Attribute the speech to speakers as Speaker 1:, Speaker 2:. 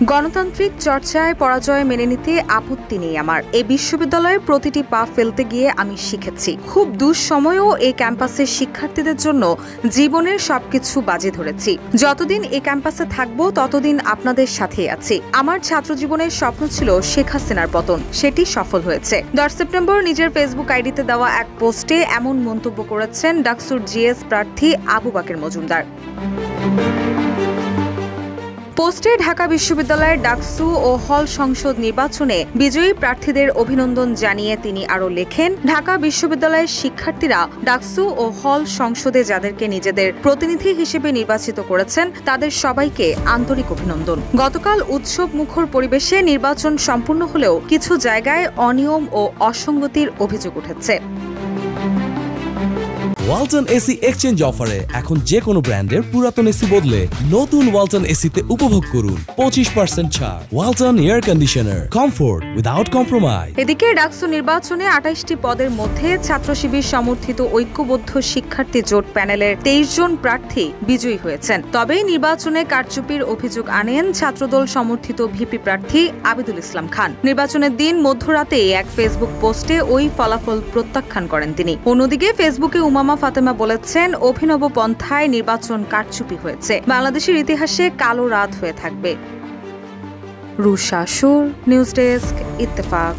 Speaker 1: গণতান্ত্রিক চর্চায় পরাজয় মেনে নিতে আপত্তি নেই আমার। এই বিশ্ববিদ্যালয়ের প্রতিটি পা ফেলতে গিয়ে আমি শিখেছি। খুব দুঃসময়েও এই ক্যাম্পাসের শিক্ষার্থীদের জন্য জীবনের সবকিছু বাজি ধরেছি। যতদিন এই ক্যাম্পাসে থাকবো ততদিন আপনাদের সাথেই আছি। আমার ছাত্র জীবনের স্বপ্ন ছিল শেখ হাসিনার পতন, সেটি সফল হয়েছে। 10 সেপ্টেম্বর নিজের ফেসবুক আইডিতে দেওয়া এক পোস্টে এমন মন্তব্য করেছেন ডাকসুর জিএস প্রার্থী আবু বাকের মজুমদার। পোস্টে ঢাকা বিশ্ববিদ্যালয়ের ডাকসু ও হল সংসদ নির্বাচনে বিজয়ী প্রার্থীদের অভিনন্দন জানিয়ে তিনি আরও লেখেন, ঢাকা বিশ্ববিদ্যালয়ের শিক্ষার্থীরা ডাকসু ও হল সংসদে যাদেরকে নিজেদের প্রতিনিধি হিসেবে নির্বাচিত করেছেন তাদের সবাইকে আন্তরিক অভিনন্দন। গতকাল উৎসব মুখর পরিবেশে নির্বাচন সম্পূর্ণ হলেও কিছু জায়গায় অনিয়ম ও অসঙ্গতির অভিযোগ উঠেছে।
Speaker 2: ওয়ালটন এসি এক্সচেঞ্জ অফারে এখন যে কোনো ব্র্যান্ডের পুরাতন এসি বদলে নতুন ওয়ালটন এসিতে উপভোগ করুন 25% ছাড়। Walton air conditioner, comfort without compromise.
Speaker 1: এদিকে ডাকসু নির্বাচনে 28টি পদের মধ্যে ছাত্র শিবির সমর্থিত ঐক্যবদ্ধ শিক্ষার্থী জোট প্যানেলের 23 জন প্রার্থী বিজয়ী হয়েছেন। তবে নির্বাচনে কারচুপির অভিযোগ আনেন ছাত্রদল সমর্থিত ভিপি প্রার্থী আবিদুল ইসলাম খান। নির্বাচনের দিন মধ্যরাতে এক ফেসবুক পোস্টে ওই ফলাফল প্রত্যাখ্যান করেন তিনি। অন্যদিকে ফেসবুকে উমামা ফাতেমা বলেছেন, অভিনব পন্থায় নির্বাচন কারচুপি হয়েছে, বাংলাদেশের ইতিহাসে কালো রাত হয়ে থাকবে। রুশা সুর, নিউজ ডেস্ক, ইত্তেফাক।